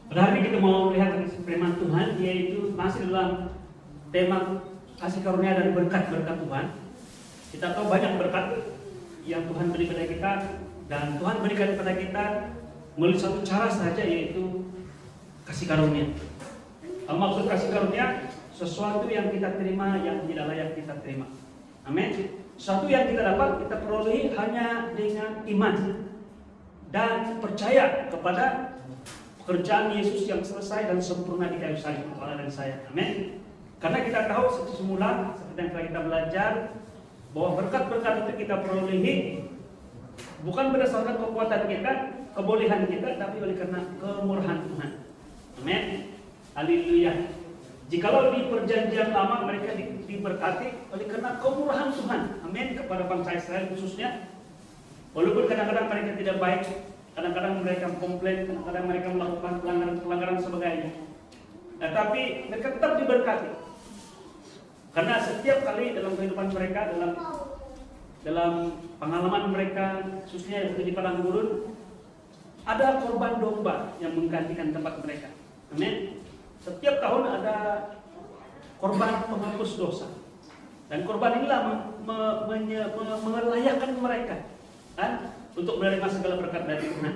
Pada hari ini kita mau melihat firman Tuhan, yaitu masih dalam tema kasih karunia dan berkat-berkat Tuhan. Kita tahu banyak berkat yang Tuhan beri kepada kita, dan Tuhan berikan kepada kita melalui satu cara saja, yaitu kasih karunia. Maksud kasih karunia, sesuatu yang kita terima yang tidak layak kita terima. Amin. Sesuatu yang kita dapat, kita perolehi hanya dengan iman dan percaya kepada pekerjaan Yesus yang selesai dan sempurna di kayu salib untuk Allah dan saya. Amin. Karena kita tahu semula, seperti yang telah kita belajar, bahwa berkat-berkat itu kita perolehi bukan berdasarkan kekuatan kita, kebolehan kita, tapi oleh karena kemurahan Tuhan. Amin. Haleluya. Jikalau di perjanjian lama mereka diberkati oleh karena kemurahan Tuhan. Amin. Kepada bangsa Israel khususnya. Walaupun kadang-kadang mereka tidak baik, kadang-kadang mereka komplain, kadang-kadang mereka melakukan pelanggaran sebagainya. Tetapi mereka tetap diberkati. Karena setiap kali dalam kehidupan mereka, dalam pengalaman mereka, khususnya di padang gurun, ada korban domba yang menggantikan tempat mereka. Amin. Setiap tahun ada korban penghapus dosa. Dan korban inilah melayakkan mereka kan, untuk menerima segala berkat dari Tuhan.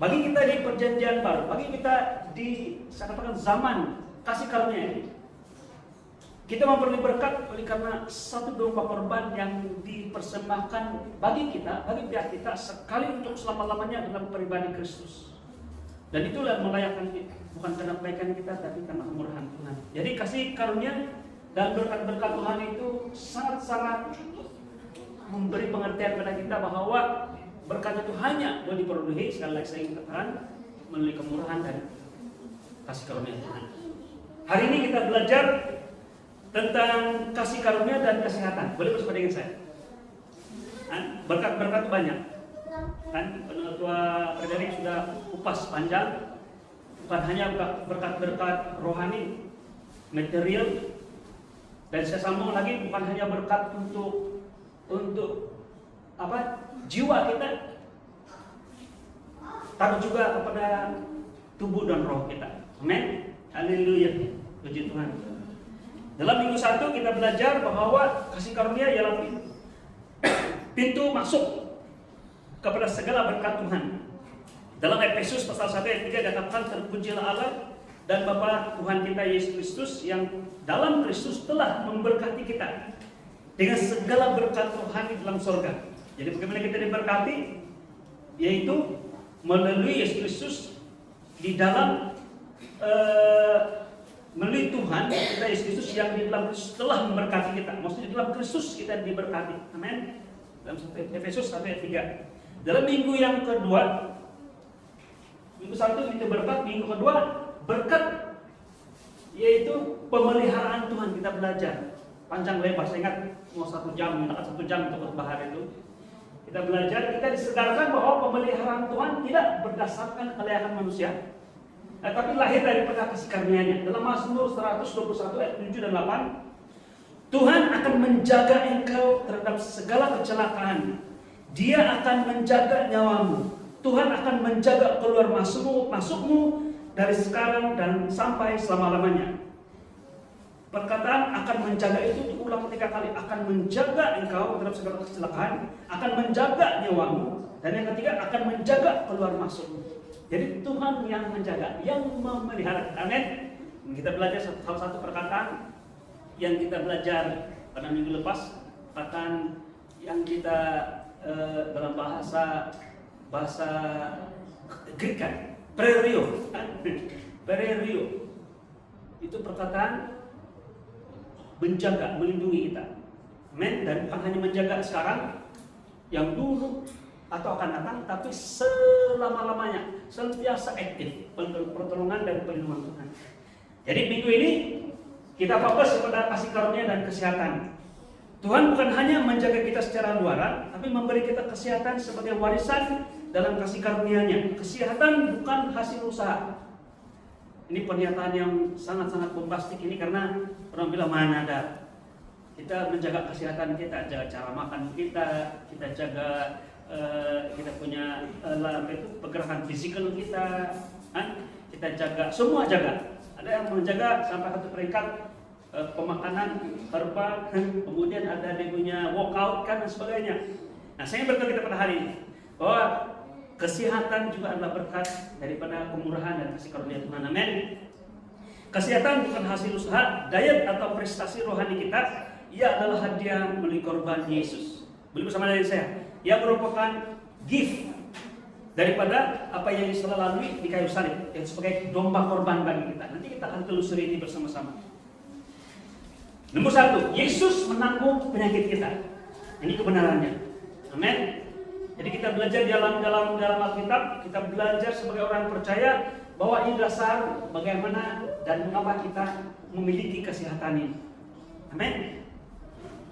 Bagi kita di perjanjian baru, bagi kita di zaman kasih karunia ini, kita memperoleh berkat oleh karena satu domba korban yang dipersembahkan bagi kita, bagi pihak kita, sekali untuk selama-lamanya dalam pribadi Kristus. Dan itulah melayakkan kita, bukan karena kebaikan kita, tapi karena kemurahan Tuhan. Jadi kasih karunia dan berkat-berkat Tuhan itu sangat-sangat memberi pengertian pada kita bahwa berkat itu hanya boleh diperolehi, sekali lagi saya ingin katakan, melalui kemurahan dan kasih karunia Tuhan. Hari ini kita belajar tentang kasih karunia dan kesehatan. Boleh bersama dengan saya? Berkat-berkat banyak. Kan Penatua Frederik sudah kupas panjang. Bukan hanya berkat-berkat rohani, material, dan saya sambung lagi, bukan hanya berkat untuk jiwa kita, tapi juga kepada tubuh dan roh kita. Amin. Haleluya. Puji Tuhan. Dalam minggu 1 kita belajar bahwa kasih karunia ialah pintu masuk kepada segala berkat Tuhan. Dalam Efesus pasal 1 ayat 3 dikatakan, terpujilah Allah dan Bapa Tuhan kita Yesus Kristus yang dalam Kristus telah memberkati kita dengan segala berkat rohani dalam surga. Jadi bagaimana kita diberkati? Yaitu melalui Yesus Kristus di dalam melalui Tuhan kita Yesus Kristus yang di dalam Kristus telah memberkati kita. Maksudnya di dalam Kristus kita diberkati. Amin. Dalam Efesus 1 ayat 3. Dalam minggu yang kedua, minggu 1 kita berkat, minggu kedua berkat, yaitu pemeliharaan Tuhan. Kita belajar panjang lebar, saya ingat mau 1 jam, menggunakan 1 jam untuk khotbah hari itu. Kita belajar, kita disedarkan bahwa pemeliharaan Tuhan tidak berdasarkan kelayakan manusia, tapi lahir daripada kasih karunia-Nya. Dalam Mazmur 121 ayat 7 dan 8, Tuhan akan menjaga engkau terhadap segala kecelakaan. Dia akan menjaga nyawamu. Tuhan akan menjaga keluar masukmu dari sekarang dan sampai selama-lamanya. Perkataan akan menjaga itu diulang 3 kali. Akan menjaga engkau terhadap segala kecelakaan, akan menjaga nyawamu, dan yang ketiga akan menjaga keluar masukmu. Jadi Tuhan yang menjaga, yang memelihara. Amin. Kita belajar salah satu perkataan yang kita belajar pada minggu lepas, perkataan yang kita dalam bahasa Greek kan, prerio. Itu perkataan menjaga, melindungi kita. Amin. Dan bukan hanya menjaga sekarang, yang dulu atau akan datang, tapi selama-lamanya, senantiasa aktif pertolongan dan perlindungan Tuhan. Jadi minggu ini kita fokus kepada kasih karunia dan kesehatan. Tuhan bukan hanya menjaga kita secara luaran, tapi memberi kita kesehatan sebagai warisan dalam kasih karunia-Nya. Kesehatan bukan hasil usaha. Ini pernyataan yang sangat-sangat bombastik ini, karena orang bilang mana ada. Kita menjaga kesehatan kita, jaga cara makan kita jaga kita punya pergerakan fisikal kita, kan? kita jaga, semua jaga. Ada yang menjaga sampai satu peringkat pemakanan herba, kemudian ada dia punya workout kan dan sebagainya. Nah, saya berkata kita pada hari ini bahwa kesehatan juga adalah berkat daripada kemurahan dan kasih karunia Tuhan. Amin. Kesehatan bukan hasil usaha, diet atau prestasi rohani kita. Ia adalah hadiah melalui korban Yesus. Beli bersama dengan saya. Ia merupakan gift daripada apa yang Yesus telah lalui di kayu salib, yang sebagai domba korban bagi kita. Nanti kita akan telusuri ini bersama-sama. Nomor 1, Yesus menanggung penyakit kita. Ini kebenarannya. Amin. Jadi kita belajar dalam Alkitab, kita belajar sebagai orang percaya bahwa ini dasar bagaimana dan mengapa kita memiliki kesehatan ini. Amin.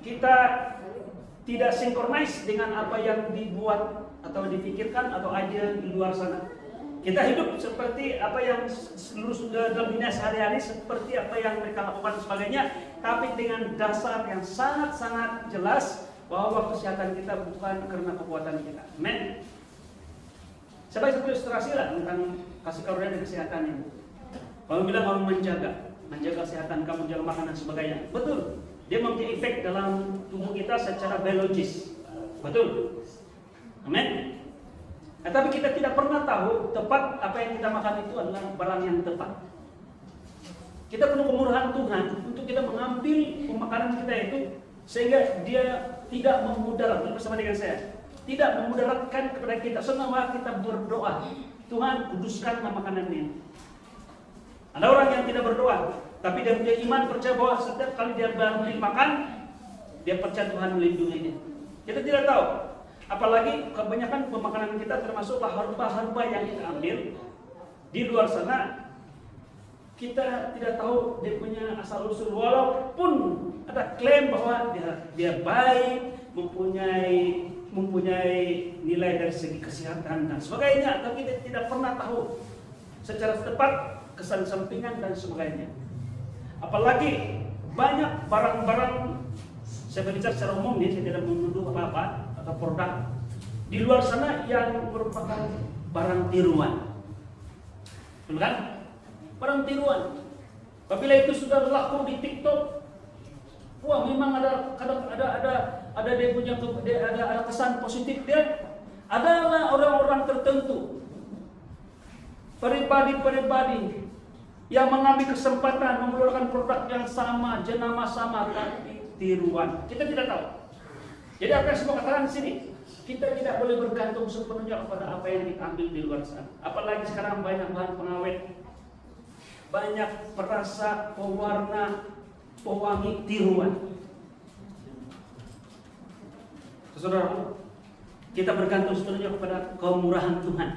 Kita tidak sinkronis dengan apa yang dibuat atau dipikirkan atau aja di luar sana. Kita hidup seperti apa yang seluruh dalam dunia sehari-hari, seperti apa yang mereka lakukan dan sebagainya, tapi dengan dasar yang sangat-sangat jelas bahwa kesehatan kita bukan karena kekuatan kita. Amen. Sebagai satu ilustrasi lah tentang kasih karunia dan kesehatan ini. Kalau bilang kamu menjaga kesehatan kamu, jaga makanan dan sebagainya, betul. Dia mempunyai efek dalam tubuh kita secara biologis, betul. Amin. Nah, tapi kita tidak pernah tahu tepat apa yang kita makan itu adalah barang yang tepat. Kita perlu kemurahan Tuhan untuk kita mengambil makanan kita itu sehingga dia tidak memudarat. Bersama dengan saya, tidak memudaratkan kepada kita. Selama kita berdoa, Tuhan kuduskan makanan ini. Ada orang yang tidak berdoa, tapi dia punya iman, percaya bahwa setiap kali dia beli makan, dia percaya Tuhan melindungi dia. Kita tidak tahu. Apalagi kebanyakan pemakanan kita termasuklah herba-herba yang kita ambil di luar sana, kita tidak tahu dia punya asal usul. Walaupun ada klaim bahwa dia baik, mempunyai nilai dari segi kesehatan dan sebagainya, tapi kita tidak pernah tahu secara tepat kesan sampingan dan sebagainya. Apalagi banyak barang-barang, saya berbicara secara umum nih, saya tidak menuduh apa-apa atau produk di luar sana yang merupakan barang tiruan. Betul kan? Barang tiruan. Apabila itu sudah laku di TikTok, wah memang ada dia punya ada kesan positif dia. Adalah orang-orang tertentu, pribadi yang mengambil kesempatan mengeluarkan produk yang sama, jenama sama, tapi tiruan. Kita tidak tahu. Jadi apa yang saya katakan di sini, kita tidak boleh bergantung sepenuhnya kepada apa yang diambil di luar sana. Apalagi sekarang banyak bahan pengawet, banyak perasa, pewarna, pewangi, tiruan. Saudara, kita bergantung sepenuhnya kepada kemurahan Tuhan.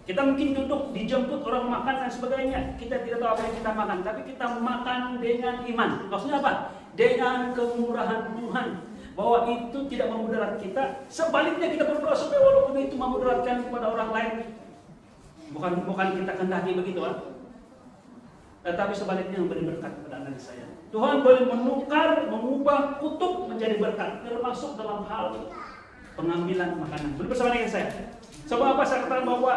Kita mungkin duduk, dijemput orang makan dan sebagainya. Kita tidak tahu apa yang kita makan, tapi kita makan dengan iman. Maksudnya apa? Dengan kemurahan Tuhan. Bahwa itu tidak memudarat kita. Sebaliknya kita berdoa supaya walaupun itu memudaratkan kepada orang lain, bukan kita kehendaki begitu, tetapi sebaliknya memberi berkat kepada anak saya. Tuhan boleh mengubah kutuk menjadi berkat, termasuk dalam hal pengambilan makanan. Boleh bersama dengan saya. Sebab apa saya katakan bahwa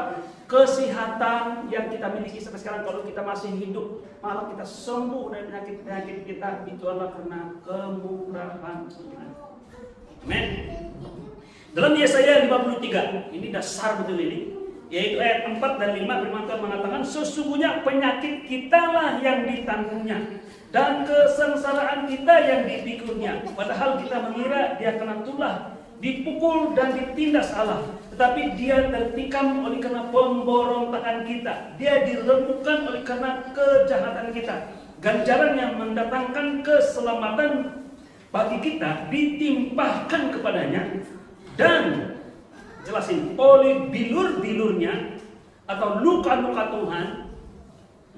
kesehatan yang kita miliki sampai sekarang, kalau kita masih hidup, malah kita sembuh dari penyakit-penyakit kita, itu adalah karena kemurahan Tuhan. Amen. Dalam Yesaya 53, ini dasar betul ini, yaitu ayat 4 dan 5, firman Tuhan mengatakan, sesungguhnya penyakit kitalah yang ditanggungnya dan kesengsaraan kita yang dipikulnya. Padahal kita mengira dia kena tulah, dipukul dan ditindas Allah, tetapi dia tertikam oleh karena pemberontakan kita, dia diremukkan oleh karena kejahatan kita. Ganjaran yang mendatangkan keselamatan bagi kita ditimpahkan kepadanya, dan jelasin oleh bilur-bilurnya atau luka-luka Tuhan,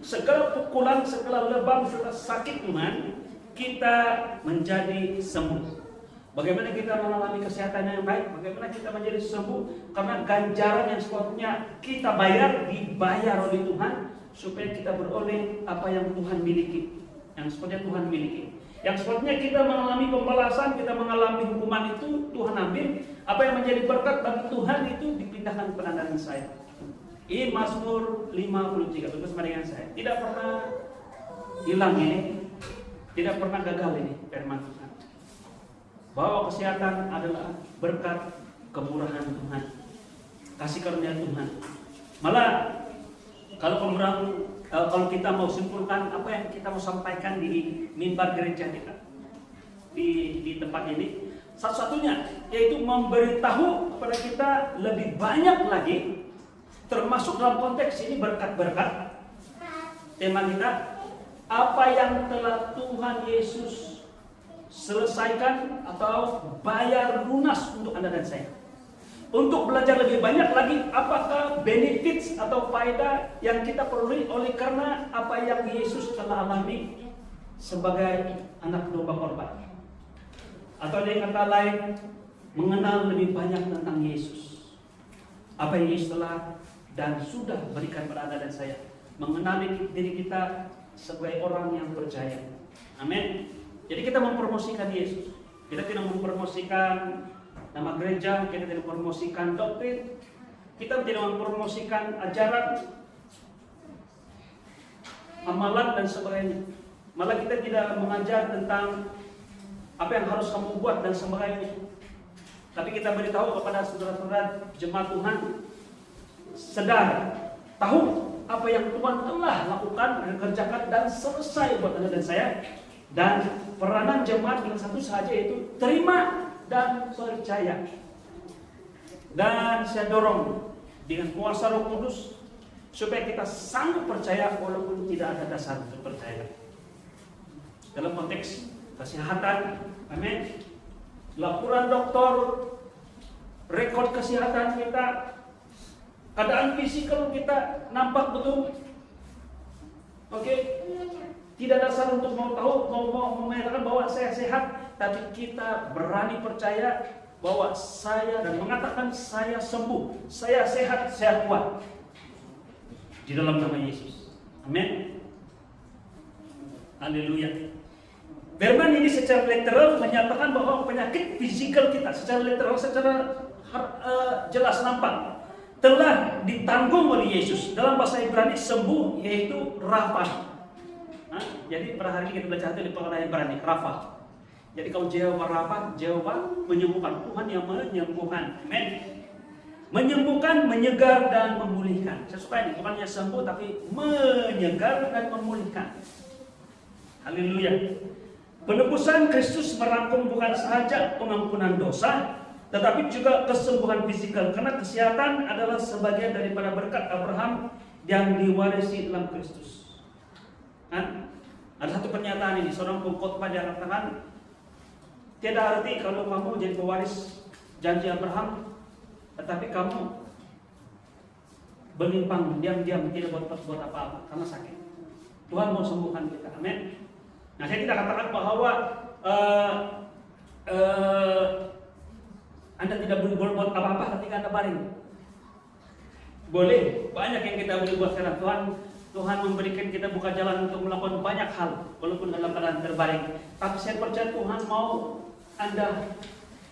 segala pukulan, segala lebam, segala sakit Tuhan, kita menjadi sembuh. Bagaimana kita mengalami kesehatan yang baik? Bagaimana kita menjadi sembuh? Karena ganjaran yang sepatutnya kita dibayar oleh Tuhan, supaya kita beroleh apa yang Tuhan miliki, yang sepatutnya Tuhan miliki. Yang sepatutnya kita mengalami pembalasan, kita mengalami hukuman itu Tuhan ambil. Apa yang menjadi berkat bagi Tuhan itu dipindahkan kepada anak saya. Ini Mazmur 53, bersama dengan saya. Tidak pernah hilang ini, tidak pernah gagal ini firman Tuhan. Bahwa kesehatan adalah berkat kemurahan Tuhan, kasih karunia Tuhan. Malah kalau kita mau simpulkan apa yang kita mau sampaikan di mimbar gereja kita di tempat ini, satu-satunya yaitu memberitahu kepada kita lebih banyak lagi, termasuk dalam konteks ini berkat-berkat. Tema kita, apa yang telah Tuhan Yesus selesaikan atau bayar lunas untuk Anda dan saya. Untuk belajar lebih banyak lagi, apakah benefits atau faedah yang kita peroleh oleh karena apa yang Yesus telah alami sebagai anak domba korban. Atau dengan kata lain, mengenal lebih banyak tentang Yesus. Apa yang Yesus telah dan sudah berikan kepada Anda dan saya. Mengenali diri kita sebagai orang yang percaya. Amin. Jadi kita mempromosikan Yesus. Kita tidak mempromosikan nama gereja, kita tidak mempromosikan doktrin, kita tidak mempromosikan ajaran, amalan dan sebagainya. Malah kita tidak mengajar tentang apa yang harus kamu buat dan sebagainya. Tapi kita beritahu kepada saudara-saudara jemaat Tuhan, sedar, tahu apa yang Tuhan telah lakukan dan kerjakan dan selesai buat Anda dan saya. Dan peranan jemaat yang satu saja, yaitu terima dan percaya. Dan saya dorong dengan kuasa Roh Kudus supaya kita sanggup percaya walaupun tidak ada dasar untuk percaya. Dalam konteks kesehatan, amin. Laporan dokter, rekod kesehatan kita, keadaan fisikal kita nampak betul. Oke. Tidak ada dasar untuk mau tahu, mau mengatakan bahwa saya sehat, tapi kita berani percaya bahwa saya dan mengatakan saya sembuh, saya sehat, saya kuat di dalam nama Yesus. Amin. Haleluya. Firman ini secara literal menyatakan bahwa penyakit fisikal kita secara literal, secara jelas nampak telah ditanggung oleh Yesus. Dalam bahasa Ibrani sembuh yaitu Rafa. Jadi pada hari ini kita belajar di pengertian Ibrani, Rafa. Jadi kalau Jehovah Rafa, Jehovah menyembuhkan, Tuhan yang menyembuhkan. Amin. Menyembuhkan, menyegar dan memulihkan. Saya suka ini, bukannya sembuh tapi menyegar dan memulihkan. Haleluya. Penebusan Kristus merangkum bukan sahaja pengampunan dosa, tetapi juga kesembuhan fisikal, karena kesehatan adalah sebagian daripada berkat Abraham yang diwarisi dalam Kristus. Ada satu pernyataan ini, seorang pengkhotbah dia katakan, tiada arti kalau kamu jadi pewaris janji Abraham, tetapi kamu berlimpang diam-diam tidak buat apa-apa karena sakit. Tuhan mau sembuhkan kita, amin. Nah, saya tidak katakan bahwa Anda tidak boleh buat apa-apa ketika Anda baring. Boleh, banyak yang kita boleh buat sekarang. Tuhan memberikan kita buka jalan untuk melakukan banyak hal walaupun dalam keadaan terbaring. Tapi saya percaya Tuhan mau Anda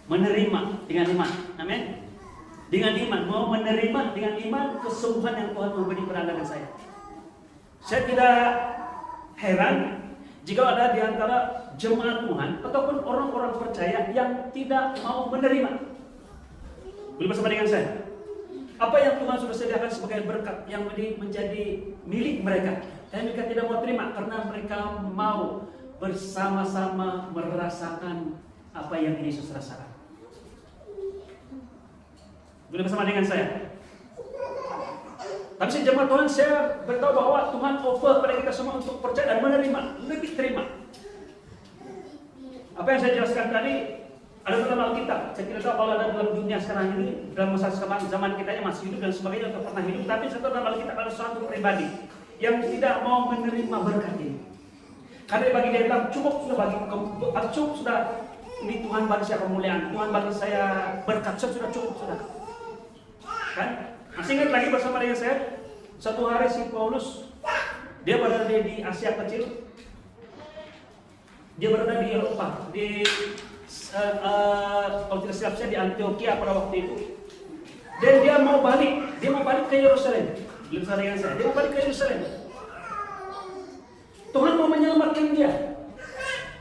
menerima dengan iman. Amin. Dengan iman, mau menerima dengan iman kesembuhan yang Tuhan memberi kepada Anda dan saya. Saya tidak heran jika ada di antara jemaat Tuhan ataupun orang-orang percaya yang tidak mau menerima. Boleh bersama dengan saya? Apa yang Tuhan sudah sediakan sebagai berkat yang menjadi milik mereka, dan mereka tidak mau terima karena mereka mau bersama-sama merasakan apa yang Yesus rasakan. Boleh bersama dengan saya? Tapi sejak Tuhan, saya beritahu bahwa Tuhan offer kepada kita semua untuk percaya dan menerima, lebih terima. Apa yang saya jelaskan tadi ada dalam Alkitab. Saya tidak tahu kalau ada dalam dunia sekarang ini, dalam masa zaman kita yang masih hidup dan sebagainya atau pernah hidup. Tapi saya tahu dalam Alkitab ada suatu pribadi yang tidak mau menerima berkat ini. Karena bagi dia bilang cukup sudah ini Tuhan bagi saya kemuliaan, Tuhan bagi saya berkat, sudah cukup sudah. Kan? Masih ingat lagi bersama dengan saya, satu hari si Paulus dia berada di Asia Kecil, dia berada di Eropa, kalau tidak siap saya di Antioquia pada waktu itu. Dan dia mau balik ke Yerusalem. Belum sama dengan saya. Dia mau balik ke Yerusalem. Tuhan mau menyelamatkan dia.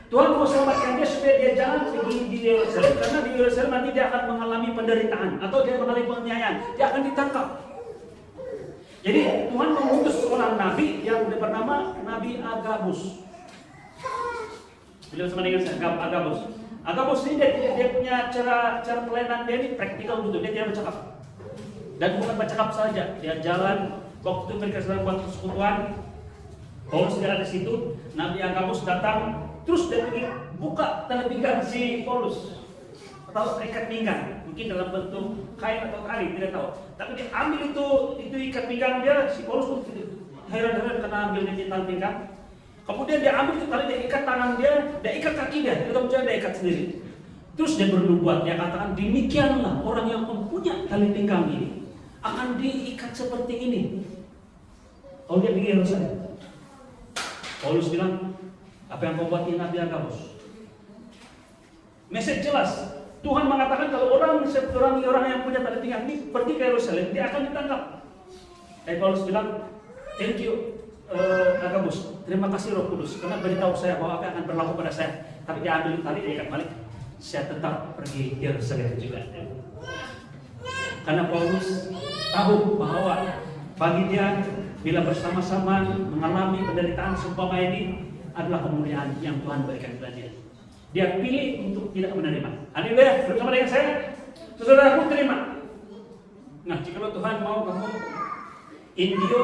Tuhan mau selamatkan dia supaya dia jangan pergi di Yerusalem, karena di Yerusalem nanti dia akan mengalami penderitaan atau dia mengalami penganiayaan. Dia akan ditangkap. Jadi Tuhan mengutus seorang nabi yang bernama Nabi Agabus. Beliau sama dengan saya, Agabus. Agabus ini dia punya cara pelayanan dia ini praktikal gitu. Dia tidak bercakap. Dan bukan bercakap saja, dia jalan. Waktu mereka sedang buat persekutuan, Paulus tidak ada di situ. Nabi Agabus datang, terus dia pergi buka tali pinggang si Paulus atau ikat pinggang, mungkin dalam bentuk kain atau tali, tidak tahu. Tapi dia ambil itu ikat pinggang dia, si Paulus pun heran-heran karena ambil dia tali pinggang. Kemudian dia ambil itu tali, dia ikat tangan dia ikat kaki dia, tidak percaya dia ikat sendiri. Terus dia bernubuat, dia katakan demikianlah orang yang mempunyai tali pinggang ini akan diikat seperti ini. Kalau dia pergi Yerusalem, Paulus bilang, apa yang kau buat ini Nabi Agabus? Message jelas. Tuhan mengatakan kalau orang yang punya tali pinggang ini pergi ke Yerusalem, dia akan ditangkap. Paulus bilang, thank you Agabus, terima kasih Roh Kudus karena beritahu saya bahwa apa yang akan berlaku pada saya. Tapi dia ambil tali, dia ikat balik. Saya tetap pergi Yerusalem juga. Karena Paulus tahu bahwa bagi dia bila bersama-sama mengalami penderitaan seumpama ini adalah kemuliaan yang Tuhan berikan kepada dia. Dia pilih untuk tidak menerima. Haleluya, bersama dengan saya, saudaraku terima. Nah, jika Tuhan mau kamu Indio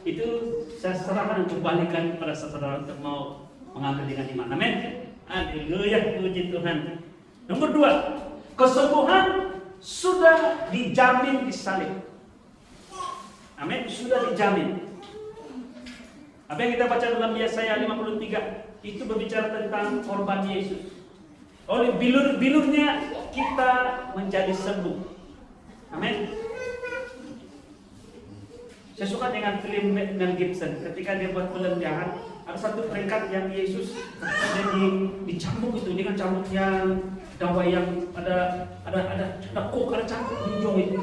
itu saya serahkan untuk balikan kepada saudara untuk mau mengambil dengan iman. Amin. Haleluya, puji Tuhan. Nomor 2, kesembuhan sudah dijamin di salib. Amin, sudah dijamin. Apa yang kita baca dalam Yesaya 53 itu berbicara tentang korban Yesus. Oleh bilur-bilurnya kita menjadi sembuh. Amin. Saya suka dengan film Mel Gibson ketika dia buat film jahat. Ada satu peringkat yang Yesus jadi dicambuk itu dengan cambuk yang dawai yang ada kok ada cambuk hijau itu.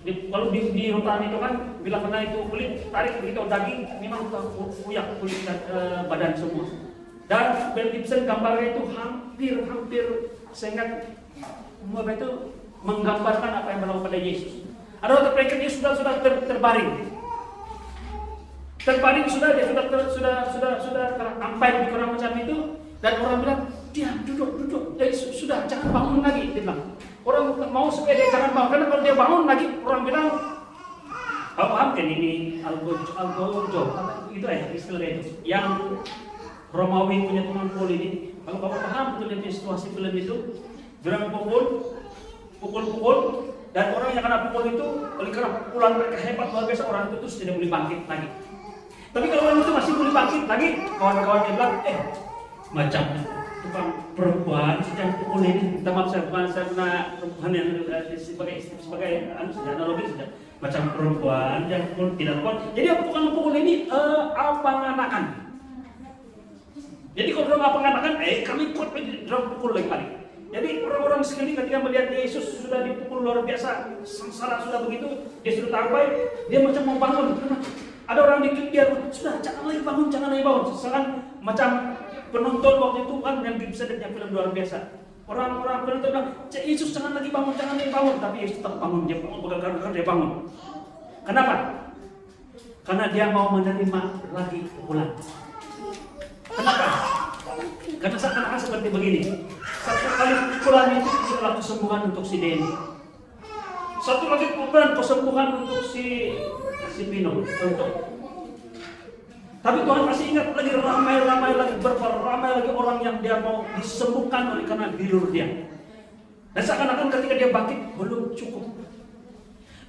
Kalau di hutan itu kan bila kena itu kulit tarik begitu daging memang kuyak kulit badan semua. Dan Mel Gibson gambarnya itu hampir sehingga itu menggambarkan apa yang berlaku pada Yesus. Ada waktu peringkat Yesus sudah terbaring. Terbaring sudah terampai di kurang macam itu dan orang bilang diam duduk sudah jangan bangun lagi dia bilang. Orang mau supaya dia jangan bangun karena kalau dia bangun lagi orang bilang paham kan ini algojo itu istilah itu yang Romawi punya teman Paul ini. Kalau kamu paham betul dengan situasi film itu, orang pukul dan orang yang kena pukul itu oleh karena pukulan mereka hebat luar biasa, orang itu terus tidak boleh bangkit lagi. Tapi kalau orang itu masih boleh bangkit lagi, kawan-kawannya bilang, macam tukang perempuan sedang pukul ini. Minta maaf saya pernah perempuan yang sebagai analogi sudah macam perempuan yang pukul tidak kuat. Jadi tukang pukul ini abang-anakan. Jadi kalau orang abang-anakan, kami kuat orang pukul lagi. Jadi orang-orang sekali ketika melihat Yesus sudah dipukul luar biasa, sengsara sudah begitu, dia sudah tampai, dia macam mau bangun. Ada orang dikit dia sudah jangan lagi bangun. Sekarang macam penonton waktu itu kan yang bisa dengar film luar biasa. Orang-orang penonton bilang, Yesus jangan lagi bangun. Tapi Yesus tetap bangun, dia bangun. Kenapa? Karena dia mau menerima lagi pukulan. Kenapa? Karena seakan-akan seperti begini. Satu kali pukulan itu adalah kesembuhan untuk si Denny. Satu lagi pukulan kesembuhan untuk si Pino. Contoh. Tapi Tuhan masih ingat lagi ramai lagi orang yang dia mau disembuhkan oleh karena bilur dia. Dan seakan-akan ketika dia bangkit belum cukup.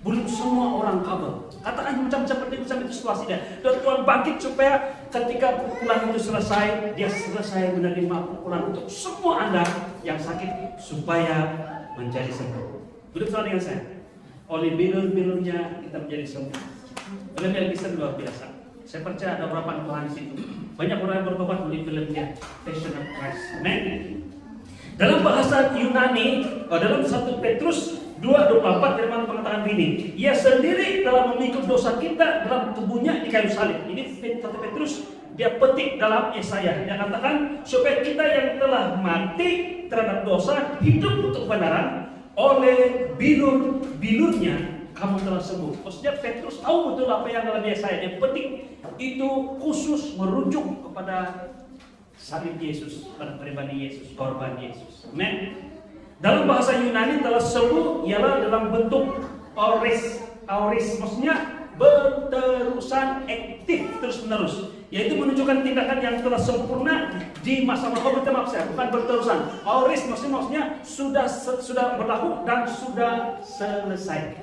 Belum semua orang kabur. Katakan macam seperti itu situasi dia. Dan Tuhan bangkit supaya ketika pukulan itu selesai, dia selesai menerima pukulan untuk semua Anda yang sakit supaya menjadi sembuh. Duduk sama dengan saya. Oleh bilur-bilurnya kita menjadi sembuh. Oleh Mel Gibson luar biasa. Saya percaya ada urapan Tuhan di situ. Banyak orang yang bertobat melalui filmnya Passion of Christ. Amen. Dalam bahasa Yunani, dalam 1 Petrus 2:24 firman mengatakan begini, ia sendiri telah memikul dosa kita dalam tubuhnya di kayu salib. Ini 1 Petrus dia petik dalam Yesaya. Dia katakan supaya kita yang telah mati terhadap dosa hidup untuk kebenaran, oleh bilurnya kamu telah sembuh. Maksudnya Petrus tahu betul apa yang dalam Yesaya. Dia petik itu khusus merujuk kepada salib Yesus, pada pribadi Yesus, korban Yesus. Amen. Dalam bahasa Yunani telah sembuh ialah dalam bentuk auris, maksudnya berterusan, aktif terus menerus, yaitu menunjukkan tindakan yang telah sempurna di masa lalu. Maaf saya, bukan berterusan. Auris maksudnya sudah berlaku dan sudah selesai.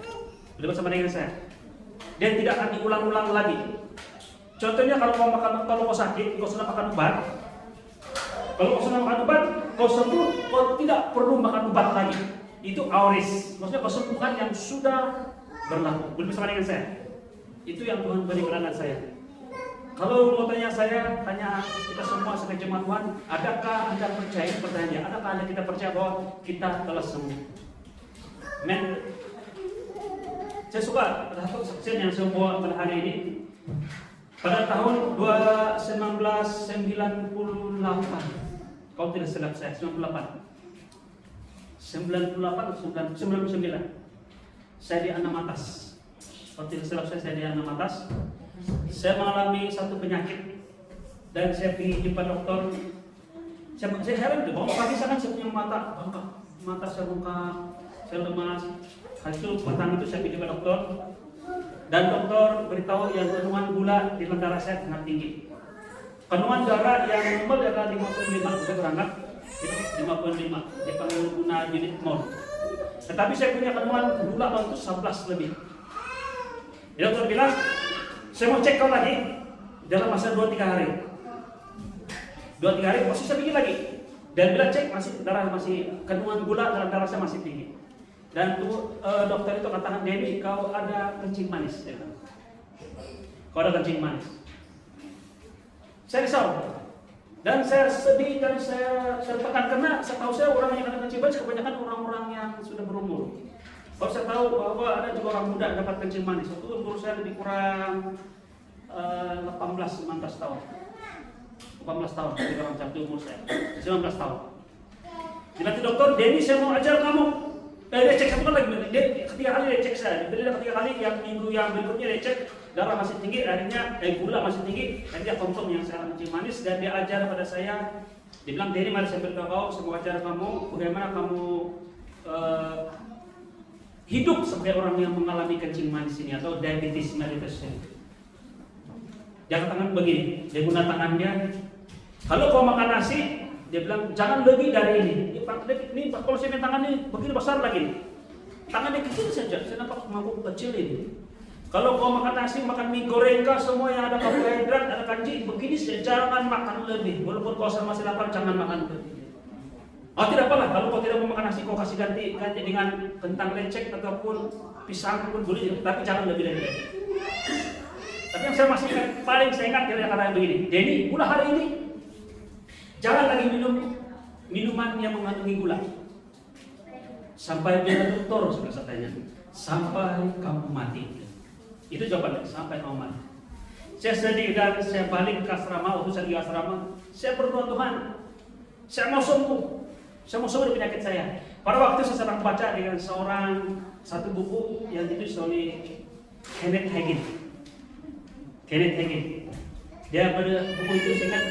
Boleh bersama dengan saya. Dan tidak akan diulang-ulang lagi. Contohnya kalau kau sakit, kau sudah makan obat. Kalau kau sudah makan obat, kau sembuh, kau tidak perlu makan obat lagi. Itu auris, maksudnya kesembuhan yang sudah berlaku. Boleh bersama dengan saya. Itu yang Tuhan beri kepada saya. Kalau mau tanya kita semua sebagai jemaat Tuhan, adakah Anda percaya? Pertanyaannya, adakah Anda kita percaya bahwa kita telah sembuh? Amen. Saya suka satu saksian yang saya bawa pada hari ini. Pada tahun 1998, kalau tidak salah saya, 99, saya di Anamatas. Kalau tidak salah saya di Anamatas. Saya mengalami satu penyakit dan saya pergi jumpa dokter. Saya heran tuh, bahwa pagi saya punya mata saya bengkak, saya lemas. Hasil petang itu saya pergi jumpa dokter. Dan dokter beritahu yang kandungan gula di dalam darah saya sangat tinggi. Kandungan darah yang normal adalah 55, saya berangkat 55, dipanggil guna unit mol. Tetapi saya punya kandungan gula itu 11 lebih. Jadi dokter bilang, saya mau cek kau lagi dalam masa 2-3 hari. 2-3 hari, posisi saya pergi lagi. Dan bila cek masih kandungan gula dalam darah saya masih tinggi. Dan dokter itu katakan, Denny, kau ada kencing manis. Kau ada kencing manis. Saya risau. Dan saya sedih dan saya tertekan karena setahu saya orang yang ada kencing manis kebanyakan orang-orang yang sudah berumur. Kalau saya tahu bahwa ada juga orang muda dapat kencing manis. Waktu itu umur saya lebih kurang 18-19 tahun. 18 tahun, jadi orang cabut umur saya 19 tahun. Dilatih dokter, Denny, saya mau ajar kamu. Dia cek satu kali lagi, ketiga kali dia cek saya. Dia ketiga kali, yang minggu yang berikutnya dia cek darah masih tinggi, akhirnya gula masih tinggi, dan dia confirm yang saya kencing manis dan dia ajar pada saya. Dia bilang, Denny, mari saya beritahu kau, saya mau ajar kamu bagaimana kamu hidup sebagai orang yang mengalami kencing manis ini atau diabetes mellitus ini. Dia katakan begini, dia guna tangannya, kalau kau makan nasi, dia bilang jangan lebih dari ini. Ini kalau saya main tangan ini begini besar lagi. Tangannya kecil saja, saya nampak mangkuk kecil ini. Kalau kau makan nasi, makan mie goreng kah, semua yang ada karbohidrat, ada kanji, begini saja, jangan makan lebih. Walaupun kau masih lapar, jangan makan lebih. Oh tidak apalah, kalau kau tidak mau makan nasi, kau kasih ganti dengan kentang lecek ataupun pisang pun boleh, tapi jangan lebih dari itu. Tapi yang saya masih paling saya ingat dia kata begini, Denny, mulai hari ini jangan lagi minum minuman yang mengandungi gula. Sampai dia dokter sudah tanya, sampai kamu mati. Itu jawabannya, sampai kamu mati. Saya sedih dan saya balik ke asrama. Waktu saya di asrama, saya berdoa, Tuhan, saya mau sembuh. Saya mau sembuh dari penyakit saya. Pada waktu saya sedang baca dengan satu buku yang ditulis oleh Kenneth Hagin. Dia pada buku itu sangat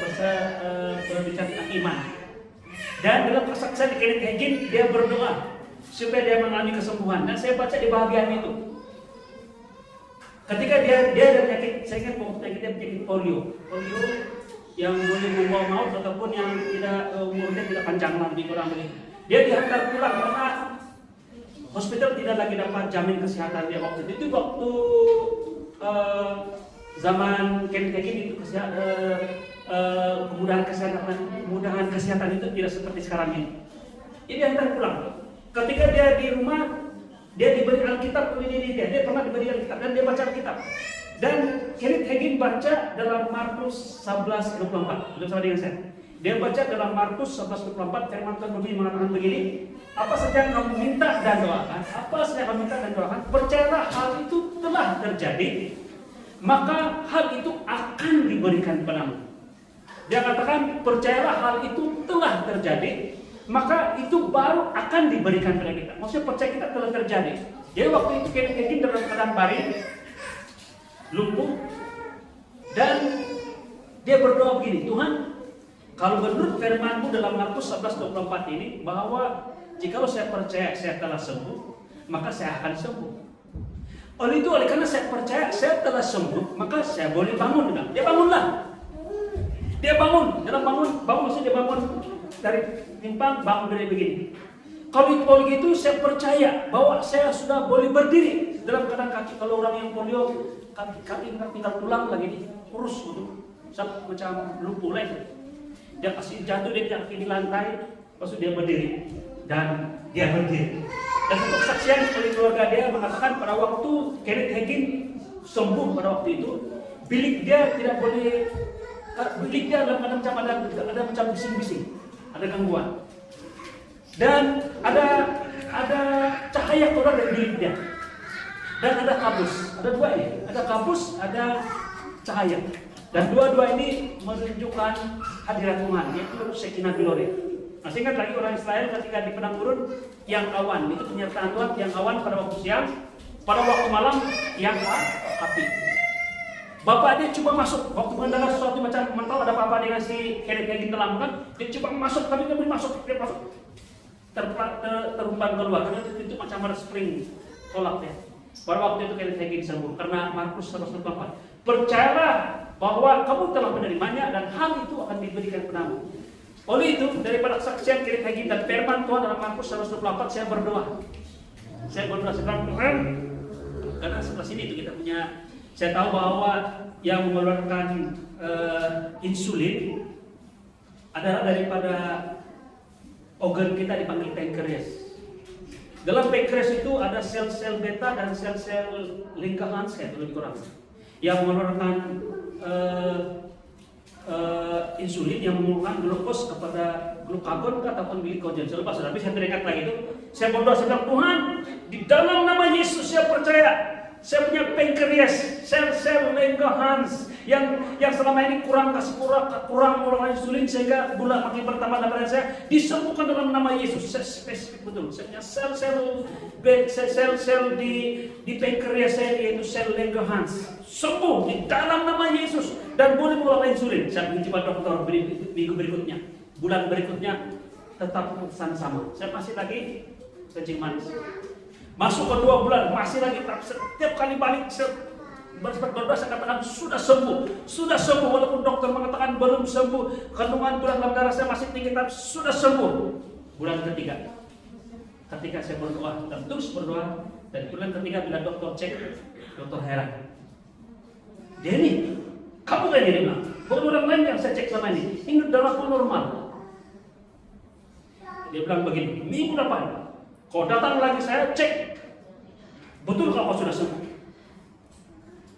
berbicara tentang iman. Dan dalam kesaksian Kenneth Hagin, dia berdoa supaya dia mengalami kesembuhan. Dan saya baca di bagian itu. Ketika dia ada penyakit, saya ingat dia penyakit polio yang boleh membawa maut ataupun yang tidak umurnya tidak panjang lebih kurang begitu. Dia dihantar pulang karena hospital tidak lagi dapat jamin kesehatan dia waktu itu. Itu waktu zaman Kenneth Hagin itu kemudahan kesehatan itu tidak seperti sekarang ini. Dia dihantar pulang. Ketika dia di rumah, dia diberi Alkitab oleh diri dia pernah diberi Alkitab dan dia baca Alkitab. Dan Kenneth Hagin baca dalam Markus 11:24. Bersama dengan saya. Dia baca dalam Markus 11:24, firman Tuhan mengatakan begini, apa saja yang kamu minta dan doakan, percayalah hal itu telah terjadi, maka hal itu akan diberikan kepadamu. Dia katakan, percayalah hal itu telah terjadi, maka itu baru akan diberikan kepada kita. Maksudnya percaya kita telah terjadi. Jadi waktu itu Kenneth Hagin dalam keadaan baring, lumpuh, dan dia berdoa begini, Tuhan, kalau menurut firman-Mu dalam Markus 11:24 ini, bahwa jikalau saya percaya saya telah sembuh, maka saya akan sembuh. Oleh karena saya percaya saya telah sembuh, maka saya boleh bangun. Dia bangunlah. Dia bangun. Dalam bangun maksudnya dia bangun dari timpang, bangun dari begini. Kalau gitu saya percaya bahwa saya sudah boleh berdiri dalam keadaan kaki. Kalau orang yang polio kaki tinggal tulang lagi nih, kurus gitu, macam lumpuh lagi. Dia kasih jatuh, dia kaki di lantai, lalu dia berdiri dan dia berdiri. Dan untuk kesaksian oleh keluarga dia mengatakan pada waktu Kenneth Hagin sembuh pada waktu itu, bilik dia tidak boleh, bilik dia dalam ada macam bising-bising, ada gangguan. Dan ada cahaya keluar dari bilik dia. Dan ada kabus, ada dua ini, ada kabus, ada cahaya. Dan dua-dua ini menunjukkan hadirat Tuhan, yaitu Shekinah Glory. Masih ingat lagi orang Israel ketika di padang gurun, yang awan, itu penyertaan Tuhan, yang awan pada waktu siang, pada waktu malam, yang api. Bapak dia coba masuk, waktu mendengar sesuatu macam mental, ada apa-apa dengan si Kenneth Hagin dalam kan, dia coba masuk, tapi dia masuk. Terumpan keluar, karena itu macam ada spring tolak ya. Pada waktu itu Kenneth Hagin sembuh, karena Markus 11:24. Percayalah bahwa kamu telah menerimanya dan hal itu akan diberikan kepadamu. Oleh itu, daripada kesaksian Kenneth Hagin dan firman Tuhan dalam Markus 11:24, saya berdoa. Saya bilang, Tuhan, karena sebelah sini itu kita punya, saya tahu bahwa yang mengeluarkan insulin adalah daripada organ kita dipanggil pankreas. Dalam pankreas itu ada sel-sel beta dan sel-sel Langerhans lebih kurang, yang mengeluarkan insulin yang mengurangkan glukos kepada glukagon ataupun glikogen. Saya lupa, tapi saya teringat lagi itu. Saya berdoa, saya bilang, Tuhan, di dalam nama Yesus saya percaya, saya punya pankreas, sel-sel Langerhans yang selama ini kurang mengeluarkan insulin sehingga gula makin bertambah dalam badan saya, disembuhkan dalam nama Yesus. Saya spesifik betul. Saya punya sel-sel di pankreas saya, yaitu sel Langerhans, sembuh di dalam nama Yesus dan boleh mengeluarkan insulin. Saya mencoba dokter minggu berikutnya, bulan berikutnya tetap keputusan sama. Saya masih lagi kencing manis. Masuk ke 2 bulan, masih lagi setiap kali balik berdosa katakan sudah sembuh, walaupun dokter mengatakan belum sembuh, kandungan gula dalam darah saya masih tinggi, tapi sudah sembuh. Bulan ketiga, ketika saya berdoa dan terus berdoa, dan bulan ketiga bila dokter cek, dokter heran, Denny, kamu kan ini bilang, bukan orang lain yang saya cek selama ini darahku normal. Dia bilang begini, minggu depan kau datang lagi saya cek, betul kalau kau sudah sembuh.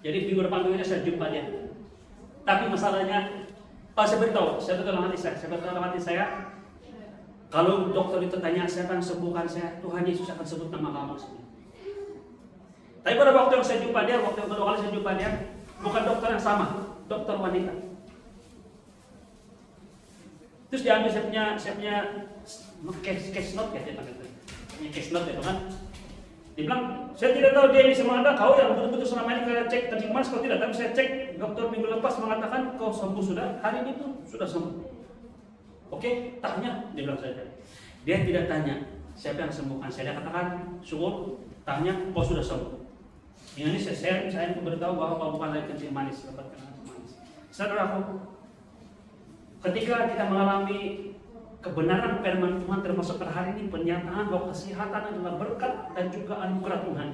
Jadi minggu depan saya jumpa dia. Tapi masalahnya, saya beritahu dalam hati saya, kalau dokter itu tanya, saya akan sembuhkan saya, Tuhan Yesus akan sebut nama kamu. Tapi pada waktu yang saya jumpa dia, waktu yang kedua kali saya jumpa dia, bukan dokter yang sama, dokter wanita. Terus diambil saya punya case note ya, dia panggil itu. Case note itu kan. Dia bilang, saya tidak tahu dia bisa mengatakan kau yang betul-betul selama ini kalian cek kencing manis, kau tidak. Tapi saya cek, dokter minggu lepas mengatakan kau sembuh sudah, hari ini pun sudah sembuh. Oke, tanya, dia bilang saja. Dia tidak tanya siapa yang sembuhkan. Saya katakan, syukur, tanya, kau sudah sembuh. Ini saya beritahu bahwa kau bukan lagi kencing manis, lepas kencing manis. Saudaraku, ketika kita mengalami kebenaran firman Tuhan, termasuk pada hari ini pernyataan bahwa kesehatan adalah berkat dan juga anugerah Tuhan,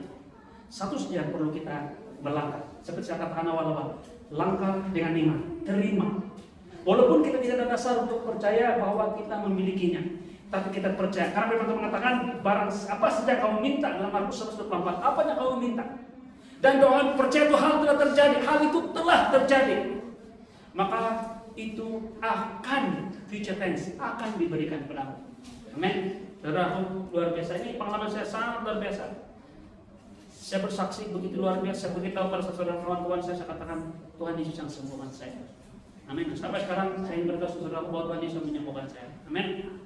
satu saja yang perlu kita melangkah. Seperti saya katakan awal-awal, langkah dengan iman, terima. Walaupun kita tidak ada dasar untuk percaya bahwa kita memilikinya, tapi kita percaya. Karena firman Tuhan mengatakan, barang apa saja kamu minta, dalam Markus 11:24, apa yang kamu minta, dan doa percaya itu hal telah terjadi, hal itu telah terjadi, maka itu akan future tense, akan diberikan kepadamu. Amin. Saudara, luar biasa. Ini pengalaman saya sangat luar biasa. Saya bersaksi begitu luar biasa. Begitu pada saudara kawan-kawan saya katakan Tuhan Yesus yang sembuhkan saya. Amin. Sampai sekarang saya ingin berdoa saudara bahwa Tuhan Yesus menyembuhkan saya. Amin.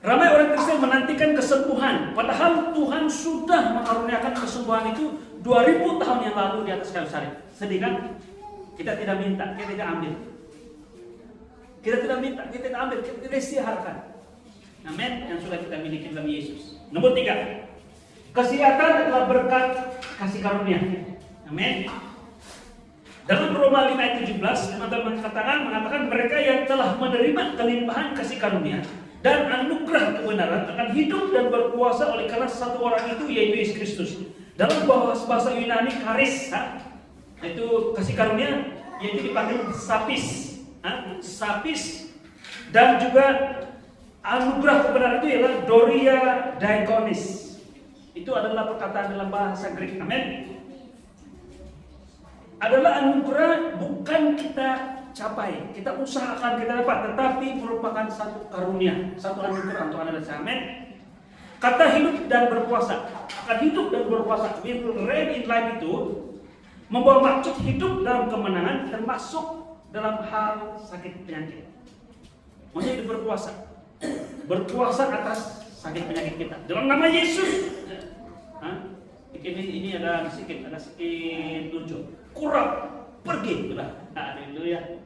Ramai orang Kristen menantikan kesembuhan, padahal Tuhan sudah mengaruniakan kesembuhan itu 2000 tahun yang lalu di atas kayu salib. Sedih kan? Kita tidak minta, kita tidak ambil. Kita tidak minta, kita tidak ambil, kita tidak istiharkan. Amin. Yang sudah kita miliki dalam Yesus. Nomor 3, kesehatan adalah berkat kasih karunia. Amin. Dalam Roma 5 ayat 17, teman-teman mengatakan mereka yang telah menerima kelimpahan kasih karunia dan anugerah kebenaran akan hidup dan berkuasa oleh karena satu orang itu, yaitu Yesus Kristus. Dalam bahasa Yunani charis, itu kasih karunia, yaitu dipanggil sapis, sapis, dan juga anugerah kebenaran itu ialah doria diakonis. Itu adalah perkataan dalam bahasa Greek. Amin. Adalah anugerah bukan kita capai, kita usahakan kita dapat, tetapi merupakan satu karunia, satu anugerah untuk Anda dan saya. Amin. Kata hidup dan berpuasa, akan hidup dan berpuasa, will reign in life itu membawa maksud hidup dalam kemenangan, termasuk dalam hal sakit penyakit. Maksudnya hidup berpuasa, berpuasa atas sakit penyakit kita dalam nama Yesus. Ini ada sedikit lucu. Kurang pergi, haleluya.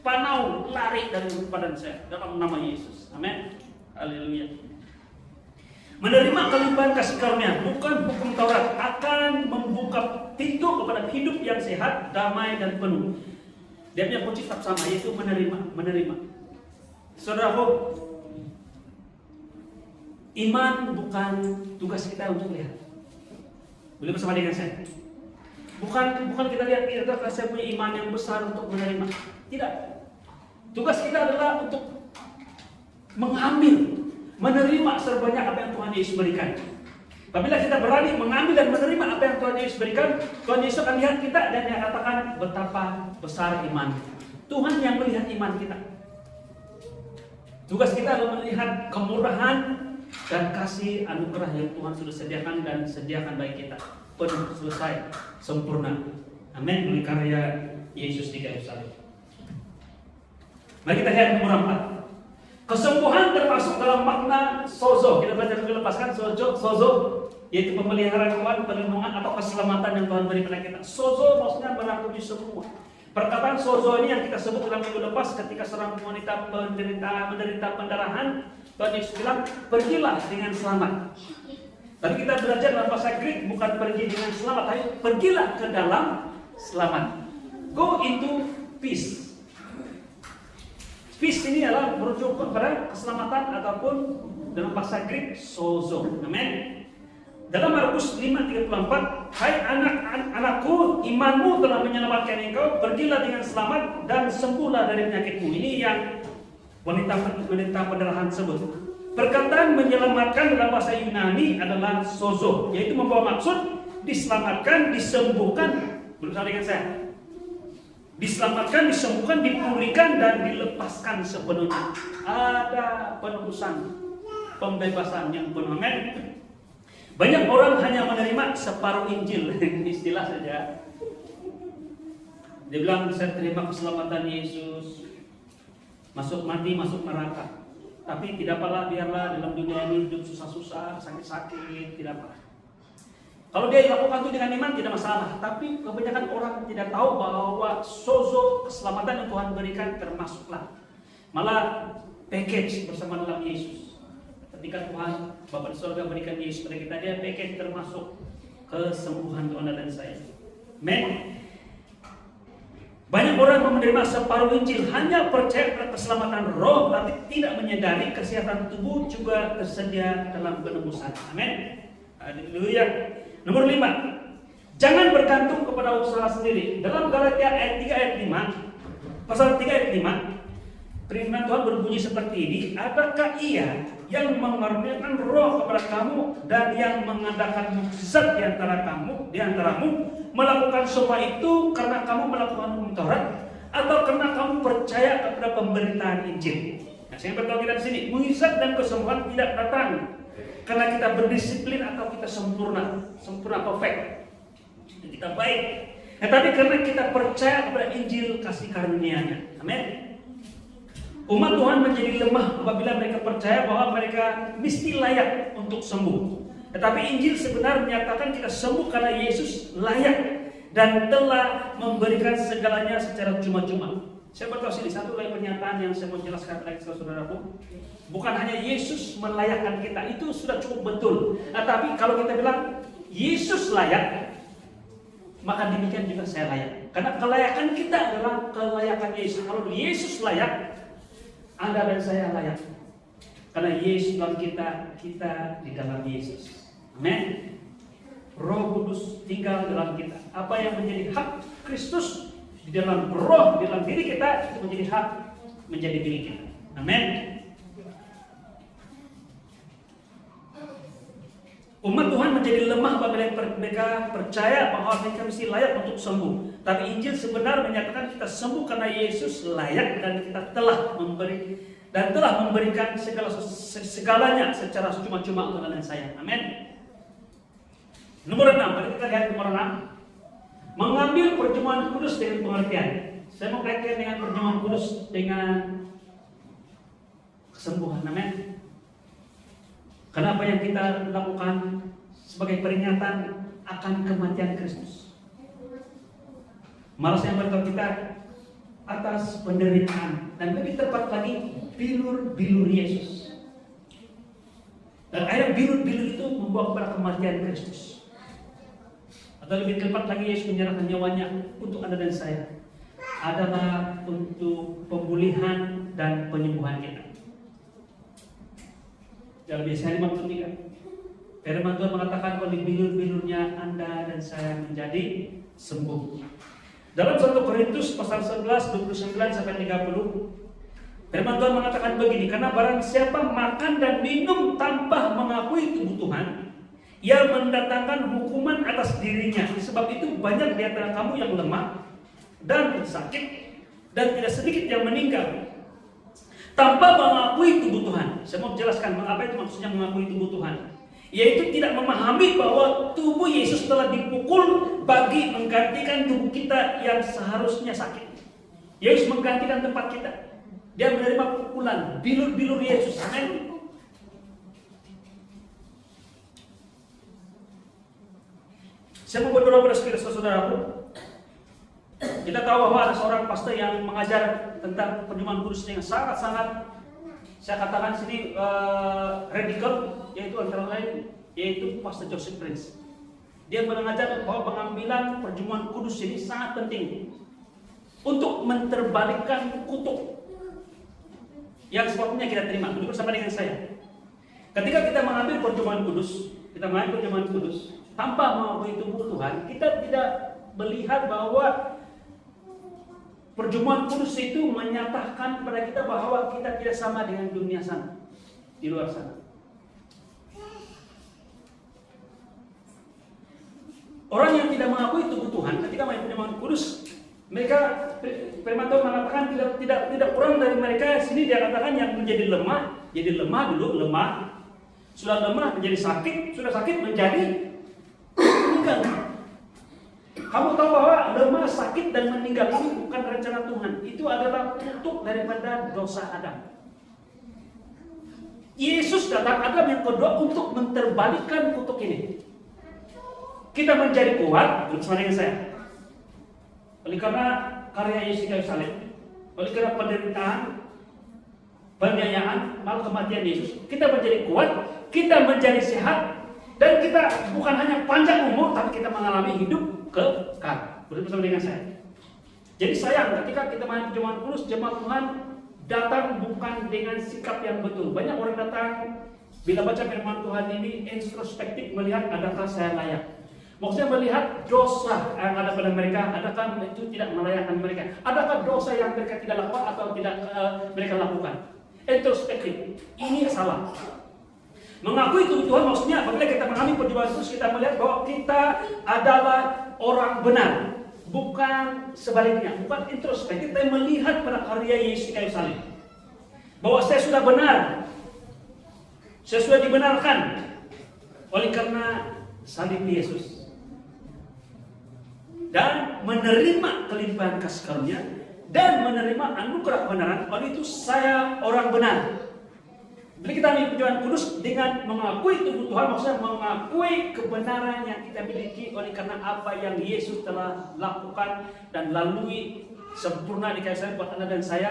Panau lari dari badan saya dalam nama Yesus. Amin. Haleluya. Menerima kelimpahan kasih karunia, bukan hukum Taurat, akan membuka pintu kepada hidup yang sehat, damai dan penuh. Dia punya kunci tetap sama, yaitu menerima. Saudaraku, iman bukan tugas kita untuk lihat. Boleh bersama dengan saya? Bukan kita lihat kita saya punya iman yang besar untuk menerima. Tidak. Tugas kita adalah untuk mengambil, menerima sebanyak apa yang Tuhan Yesus berikan. Apabila kita berani mengambil dan menerima apa yang Tuhan Yesus berikan, Tuhan Yesus akan lihat kita dan dia katakan betapa besar iman. Tuhan yang melihat iman kita. Tugas kita adalah melihat kemurahan dan kasih anugerah yang Tuhan sudah sediakan dan sediakan bagi kita. Penuh, selesai, sempurna. Amin. Oleh karya Yesus di kayu salib. Mari kita lihat nomor 4. Kesembuhan termasuk dalam makna sozo. Kita baca dulu, lepaskan sozo, yaitu pemeliharaan Tuhan, perlindungan atau keselamatan yang Tuhan beri pada kita. Sozo maksudnya merangkumi semua. Perkataan sozo ini yang kita sebut dalam minggu lepas ketika seorang wanita menderita pendarahan, Tuhan Yesus bilang, pergilah dengan selamat. Tapi kita belajar dalam bahasa Greek bukan pergi dengan selamat, tapi pergilah ke dalam selamat. Go into peace. Peace ini adalah merujuk kepada keselamatan ataupun dalam bahasa Greek sozo. Amin. Dalam Markus 5:34, hai anak-anakku, imanmu telah menyelamatkan engkau, pergilah dengan selamat dan sembuhlah dari penyakitmu. Ini yang wanita pendarahan sebut. Perkataan menyelamatkan dalam bahasa Yunani adalah sozo, yaitu membawa maksud diselamatkan, disembuhkan. Bersama dengan saya. Diselamatkan, disembuhkan, dipulihkan dan dilepaskan sepenuhnya. Ada penebusan, pembebasan yang penuh. Amin. Banyak orang hanya menerima separuh Injil, istilah saja. Dia bilang saya terima keselamatan Yesus, masuk mati, masuk neraka. Tapi tidak apalah, biarlah dalam dunia ini hidup susah-susah, sakit-sakit, tidak apa. Kalau dia lakukan itu dengan iman tidak masalah. Tapi kebanyakan orang tidak tahu bahwa sozo keselamatan yang Tuhan berikan termasuklah malah package bersama dalam Yesus. Ketika Tuhan Bapa di surga berikan Yesus pada kita, dia package termasuk kesembuhan Tuhan dan saya. Amen. Banyak orang menerima separuh Injil, hanya percaya pada keselamatan roh, tapi tidak menyadari kesehatan tubuh juga tersedia dalam penebusan. Amin. Haleluya. Nomor 5. Jangan bergantung kepada usaha sendiri. Dalam Galatia ayat 3 ayat 5, pasal 3 ayat 5, firman Tuhan berbunyi seperti ini, adakah ia yang mengaruniakan roh kepada kamu dan yang mengadakan mukjizat di antaramu melakukan semua itu karena kamu melakukan hukum Taurat atau karena kamu percaya kepada pemberitaan Injil? Nah, saya beritahu kita di sini, mujizat dan kesembuhan tidak datang karena kita berdisiplin atau kita sempurna perfect, kita baik. Tetapi karena kita percaya kepada Injil kasih karunia-Nya. Amin. Umat Tuhan menjadi lemah apabila mereka percaya bahwa mereka mesti layak untuk sembuh. Tetapi Injil sebenarnya menyatakan kita sembuh karena Yesus layak dan telah memberikan segalanya secara cuma-cuma. Saya beritahu sini satu lagi pernyataan yang saya mau jelaskan lagi saudaraku. Bukan hanya Yesus melayakkan kita, itu sudah cukup betul. Tapi kalau kita bilang Yesus layak, maka demikian juga saya layak. Karena kelayakan kita adalah kelayakan Yesus. Kalau Yesus layak, Anda dan saya layak. Karena Yesus dalam kita di dalam Yesus. Amin. Roh Kudus tinggal dalam kita. Apa yang menjadi hak Kristus di dalam roh, di dalam diri kita, itu menjadi hak menjadi diri kita. Amin. Umat Tuhan menjadi lemah apabila mereka percaya bahwa mereka mesti layak untuk sembuh. Tapi Injil sebenarnya menyatakan kita sembuh karena Yesus layak dan kita telah memberikan segalanya secara cuma-cuma untuk kalian saya. Amin. Nomor 6, mari kita lihat nomor 6. Mengambil perjamuan kudus dengan pengertian. Saya mau kaitkan dengan perjamuan kudus dengan kesembuhan. Amin. Karena apa yang kita lakukan sebagai peringatan akan kematian Kristus. Malas yang beritahu kita atas penderitaan dan lebih tepat lagi bilur-bilur Yesus. Dan akhirnya bilur-bilur itu membawa kepada kematian Kristus. Atau lebih tepat lagi Yesus menyerahkan nyawanya untuk Anda dan saya adalah untuk pemulihan dan penyembuhan kita. Dalam Yesaya 53, firman Tuhan mengatakan oleh bilur-bilurnya Anda dan saya menjadi sembuh. Dalam 1 Korintus pasal 11 29 sampai 30, firman Tuhan mengatakan begini, karena barang siapa makan dan minum tanpa mengakui tubuh Tuhan, ia mendatangkan hukuman atas dirinya. Sebab itu banyak di antara kamu yang lemah dan sakit, dan tidak sedikit yang meninggal tanpa mengakui tubuh Tuhan. Saya mau jelaskan apa itu maksudnya mengakui tubuh Tuhan. Yaitu tidak memahami bahwa tubuh Yesus telah dipukul bagi menggantikan tubuh kita yang seharusnya sakit. Yesus menggantikan tempat kita. Dia menerima pukulan bilur-bilur Yesus. Amin. Saya mau berdoa pada saudara-saudaraku. Kita tahu bahwa ada seorang pastor yang mengajar tentang perjamuan kudus yang sangat-sangat, saya katakan sini radikal, yaitu antara lain yaitu Pastor Joseph Prince. Dia mengajar bahwa pengambilan perjamuan kudus ini sangat penting untuk menterbalikkan kutuk yang sepatutnya kita terima. Duduk bersama dengan saya. Ketika kita mengambil perjamuan kudus, tanpa mengakui tubuh Tuhan, kita tidak melihat bahwa perjamuan kudus itu menyatakan kepada kita bahwa kita tidak sama dengan dunia sana, di luar sana. Orang yang tidak mengakui tubuh Tuhan ketika main perjamuan kudus, mereka firman Tuhan mengatakan tidak kurang dari mereka. Sini dia katakan yang menjadi lemah, sudah lemah menjadi sakit, sudah sakit menjadi meninggal. Kamu tahu bahwa lemah, sakit, dan meninggal ini bukan rencana Tuhan. Itu adalah kutuk daripada dosa Adam. Yesus datang Adam yang kedua untuk menterbalikkan kutuk ini. Kita menjadi kuat, bersama dengan saya. Oleh karena karya Yesus di kayu salib, oleh karena penderitaan, penganiayaan, malah kematian Yesus, kita menjadi kuat, kita menjadi sehat, dan kita bukan hanya panjang umur, tapi kita mengalami hidup kekal. Bersama dengan saya. Jadi sayang ketika kita main perjamuan kudus, jemaat Tuhan datang bukan dengan sikap yang betul. Banyak orang datang bila baca firman Tuhan ini introspektif melihat adakah saya layak. Maksudnya melihat dosa yang ada pada mereka, adakah itu tidak melayakkan mereka? Adakah dosa yang mereka tidak lakukan atau tidak mereka lakukan? Introspektif. Ini salah. Mengakui tubuh Tuhan maksudnya apabila kita mengalami perjuangan kudus, kita melihat bahwa kita adalah orang benar, bukan sebaliknya, bukan introspektif, tapi melihat pada karya Yesus di kayu salib. bahwa saya sudah benar, saya sudah dibenarkan oleh karena salib Yesus, dan menerima kelimpahan kasih karunia dan menerima anugerah kebenaran. Oleh itu saya orang benar. Jadi kita ambil perjuangan kudus dengan mengakui tubuh Tuhan, maksudnya mengakui kebenaran yang kita miliki oleh karena apa yang Yesus telah lakukan dan lalui sempurna di kayu salib buat Anda dan saya.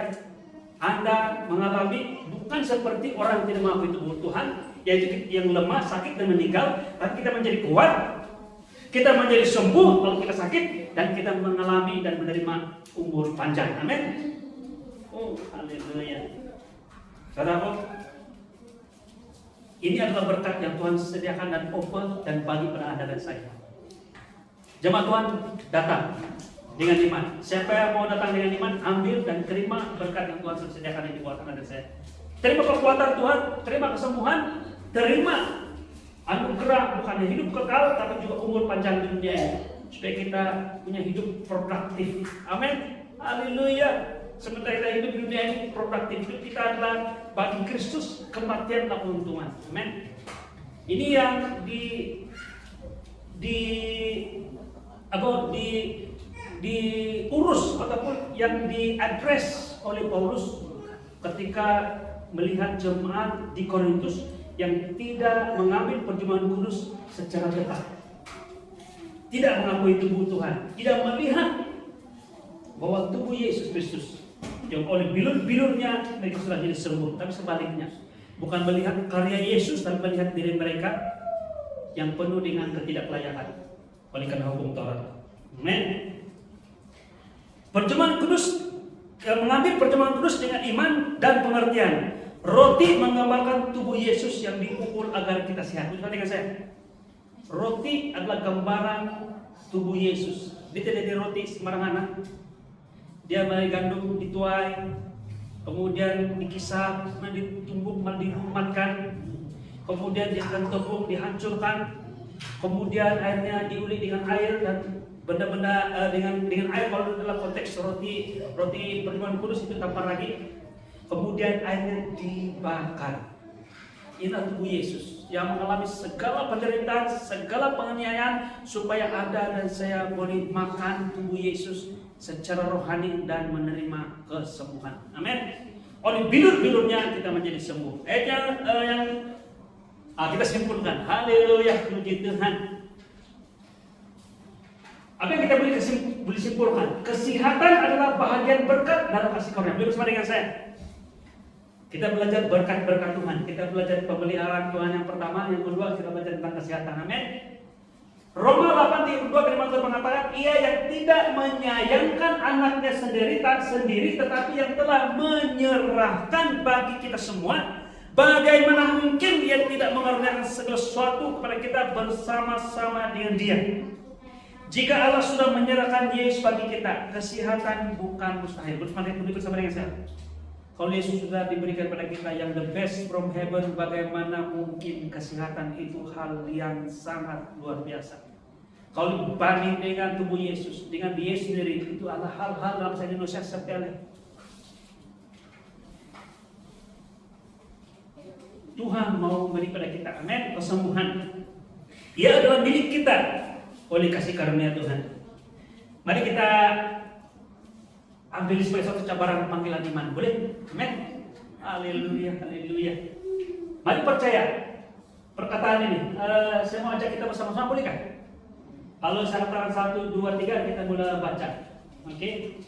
Anda mengalami bukan seperti orang yang tidak mengakui tubuh Tuhan, yaitu yang lemah, sakit dan meninggal, tapi kita menjadi kuat, kita menjadi sembuh kalau kita sakit, dan kita mengalami dan menerima umur panjang. Amin. Oh, haleluya. Saudara, ini adalah berkat yang Tuhan sediakan dan open dan bagi pada Anda dan saya. Jemaat Tuhan datang dengan iman. Siapa yang mau datang dengan iman, ambil dan terima berkat yang Tuhan sediakan di buat Anda dan saya. Terima kekuatan Tuhan, terima kesembuhan, terima anugerah bukan hanya hidup kekal, tapi juga umur panjang di dunia ini, supaya kita punya hidup produktif. Amin. Haleluya. Sementara kita hidup di dunia ini produktif, hidup kita adalah bagi Kristus, kematian adalah keuntungan. Amin. Ini yang diurus ataupun yang diadres oleh Paulus ketika melihat jemaat di Korintus yang tidak mengambil perjamuan kudus secara tepat, tidak mengakui tubuh Tuhan, tidak melihat bahwa tubuh Yesus Kristus yang oleh bilur-bilurnya mereka sudah jadi sembuh, tapi sebaliknya, bukan melihat karya Yesus, tapi melihat diri mereka yang penuh dengan ketidaklayakan oleh karena hukum Taurat. Amen. Perjamuan kudus, mengambil perjamuan kudus dengan iman dan pengertian. Roti menggambarkan tubuh Yesus yang dipukul agar kita sehat. Bersama dengan saya. Roti adalah gambaran tubuh Yesus. Dia tidak di roti sembarangan. Dia dari gandum dituai, kemudian dikisap, ditumbuk, dirumatkan, kemudian dijadikan tepung, dihancurkan, kemudian airnya diuli dengan air dan benda-benda dengan air. Kalau dalam konteks roti perjamuan kudus itu tanpa lagi. Kemudian airnya dibakar. Inilah tubuh Yesus yang mengalami segala penderitaan, segala penganiayaan, supaya Anda dan saya boleh makan tubuh Yesus secara rohani dan menerima kesembuhan. Amin. Oleh bilur-bilurnya kita menjadi sembuh. Yang kita simpulkan. Haleluya, puji Tuhan. Apa yang kita boleh simpulkan? Kesehatan adalah bahagian berkat dalam kasih karunia. Beliau bersama dengan saya. Kita belajar berkat-berkat Tuhan. Kita belajar pemeliharaan Tuhan yang pertama, yang kedua kita belajar tentang kesehatan. Amin. Roma 8:2 firman Tuhan mengatakan, ia yang tidak menyayangkan anaknya sendiri, tetapi yang telah menyerahkan bagi kita semua, bagaimana mungkin ia tidak mengaruniakan segala sesuatu kepada kita bersama-sama dengan Dia? Jika Allah sudah menyerahkan Yesus bagi kita, kesehatan bukan mustahil. Bersama dengan saya. Kalau Yesus sudah diberikan pada kita yang the best from heaven, bagaimana mungkin kesehatan itu hal yang sangat luar biasa. Kalau dibanding dengan tubuh Yesus, dengan dia sendiri, itu adalah hal-hal dalam bahasa Indonesia sepele. Tuhan mau memberi pada kita, amin, kesembuhan. Ia adalah milik kita oleh kasih karunia Tuhan. Mari kita ambil sebagai suatu cabaran panggilan iman, boleh? Amin. Haleluya, haleluya. Mari percaya perkataan ini. Saya mau ajak kita bersama-sama, boleh kan? Kalau saya katakan 1, 2, 3, kita mulai baca. Oke?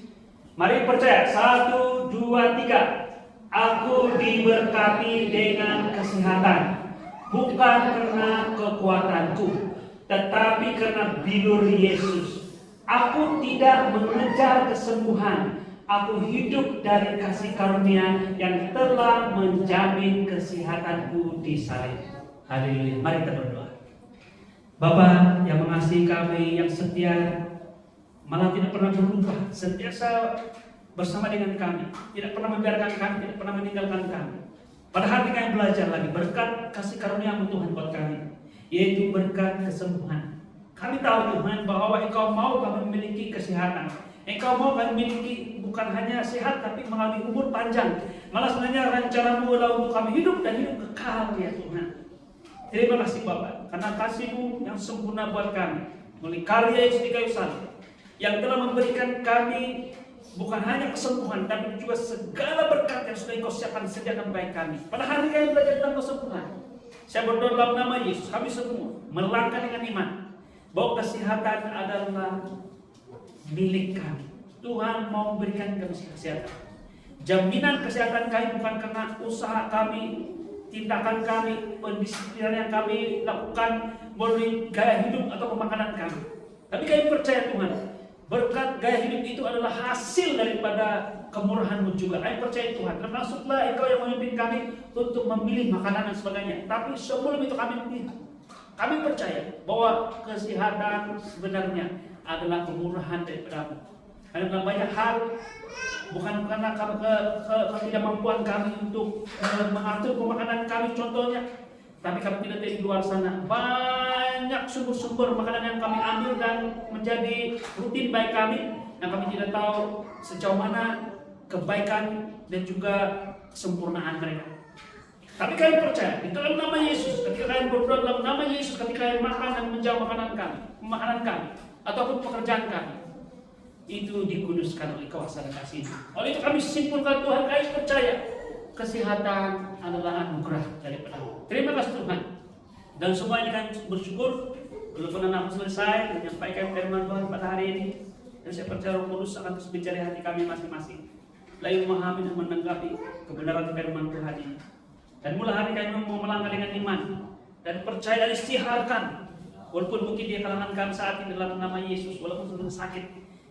Mari percaya. 1, 2, 3. Aku diberkati dengan kesehatan, bukan karena kekuatanku, tetapi karena bilur Yesus. Aku tidak mengejar kesembuhan. Aku hidup dari kasih karunia yang telah menjamin kesehatanku di salib. Haleluya. Mari kita berdoa. Bapa yang mengasihi kami, yang setia, malah tidak pernah berubah, sentiasa bersama dengan kami, tidak pernah membiarkan kami, tidak pernah meninggalkan kami. Padahal kami belajar lagi berkat kasih karunia-Mu Tuhan buat kami, yaitu berkat kesembuhan. Kami tahu Tuhan bahwa Engkau mau kami memiliki kesehatan, Engkau mau kami memiliki bukan hanya sehat, tapi mengalami umur panjang. Malah sebenarnya rencana-Mu adalah untuk kami hidup dan hidup kekal ya Tuhan. Terima kasih Bapak, karena kasih-Mu yang sempurna buat kami, melalui karya Yesus di kayu salib, yang telah memberikan kami bukan hanya kesembuhan, tapi juga segala berkat yang sudah Engkau siapkan sediakan bagi kami. Pada hari kami belajar tentang kesempurnaan, saya berdoa dalam nama Yesus, kami semua melangkah dengan iman bahwa kesehatan adalah milik kami. Tuhan mau memberikan kami kesehatan. Jaminan kesehatan kami bukan karena usaha kami, tindakan kami, pendisiplinan yang kami lakukan melalui gaya hidup atau pemakanan kami. Tapi kami percaya Tuhan, berkat gaya hidup itu adalah hasil daripada kemurahan-Mu juga. Kami percaya Tuhan, termasuklah Engkau yang memimpin kami untuk memilih makanan dan sebagainya. Tapi sebelum itu kami percaya bahwa kesehatan sebenarnya adalah kemurahan daripada-Mu. Karena dalam banyak hal, bukan karena ketidakmampuan kami untuk mengatur pemakanan kami contohnya, tapi kami tidak di luar sana banyak sumber-sumber makanan yang kami ambil dan menjadi rutin bagi kami, yang kami tidak tahu sejauh mana kebaikan dan juga kesempurnaan mereka. Tapi kami percaya di dalam nama Yesus, ketika kalian berdoa dalam nama Yesus, ketika kalian makan dan menjauh makanan kami ataupun pekerjaan kami, itu dikuduskan oleh kuasa dan kasih. Oleh itu kami simpulkan Tuhan, kami percaya kesehatan adalah anugerah daripada-Mu. Terima kasih Tuhan. Dan semua ini kami bersyukur walaupun anak selesai menyampaikan firman Tuhan pada hari ini. Dan saya percaya Roh Kudus akan terus bicara hati kami masing-masing, lalu memahami dan menanggapi kebenaran firman Tuhan ini. Dan mulai hari kami mau melangkah dengan iman dan percaya dan istiharkan, walaupun mungkin di kalangan kami saat ini dalam nama Yesus, walaupun sedang sakit,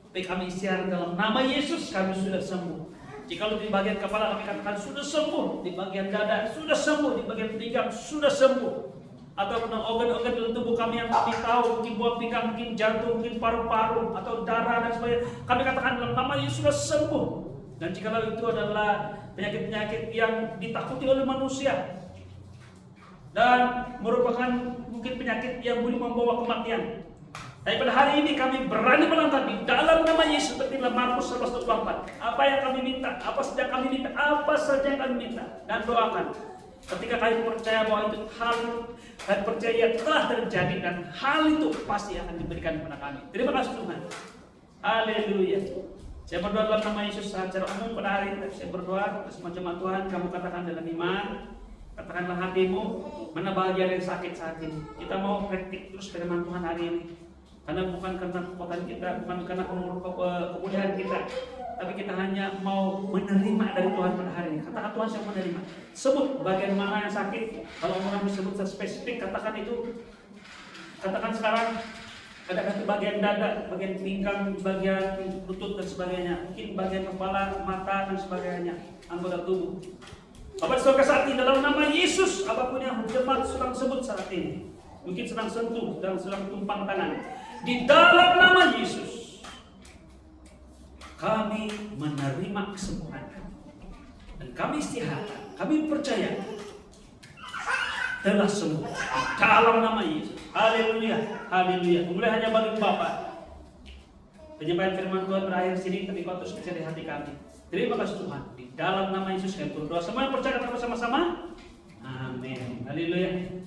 tapi kami istiharkan dalam nama Yesus kami sudah sembuh. Jika di bagian kepala kami katakan sudah sembuh, di bagian dada sudah sembuh, di bagian pinggang sudah sembuh, atau organ-organ dalam tubuh kami yang kami tahu, mungkin buah pinggang, mungkin jantung, mungkin paru-paru, atau darah dan sebagainya, kami katakan dalam nama Yesus sudah sembuh. Dan jika itu adalah penyakit-penyakit yang ditakuti oleh manusia dan merupakan mungkin penyakit yang boleh membawa kematian, tapi pada hari ini kami berani melangkah di dalam nama Yesus seperti dalam Markus 11:24. Apa yang kami minta, apa saja yang kami minta dan doakan. Ketika kami percaya bahwa itu hal, kami percaya telah terjadi dan hal itu pasti akan diberikan kepada kami. Terima kasih Tuhan. Haleluya. Saya berdoa dalam nama Yesus secara umum pada hari ini. Saya berdoa semua jemaat Tuhan, kamu katakan dalam iman, katakanlah hatimu, mana bahagia yang sakit saat ini. Kita mau praktik terus firman Tuhan hari ini. Karena bukan karena kekuatan kita, bukan karena kemudahan kita, tapi kita hanya mau menerima dari Tuhan pada hari ini. Katakan Tuhan, saya menerima. Sebut bagian mana yang sakit. Kalau orang disebut spesifik, katakan itu. Katakan sekarang, katakan bagian dada, bagian pinggang, bagian lutut dan sebagainya. Mungkin bagian kepala, mata dan sebagainya, anggota tubuh. Bapak saudara saat ini dalam nama Yesus, apapun yang jemaat sedang sebut saat ini, mungkin sedang sentuh dan sedang tumpang tangan, di dalam nama Yesus kami menerima kesembuhan dan kami istiharkan, kami percaya telah sembuh dalam nama Yesus. Haleluya, haleluya. Mulai hanya bagi Bapak penyampaian firman Tuhan berakhir sini, tapi kau terus bisa di hati kami. Terima kasih Tuhan. Di dalam nama Yesus kami berdoa. Semua yang percaya kata bersama-sama. Amin. Haleluya.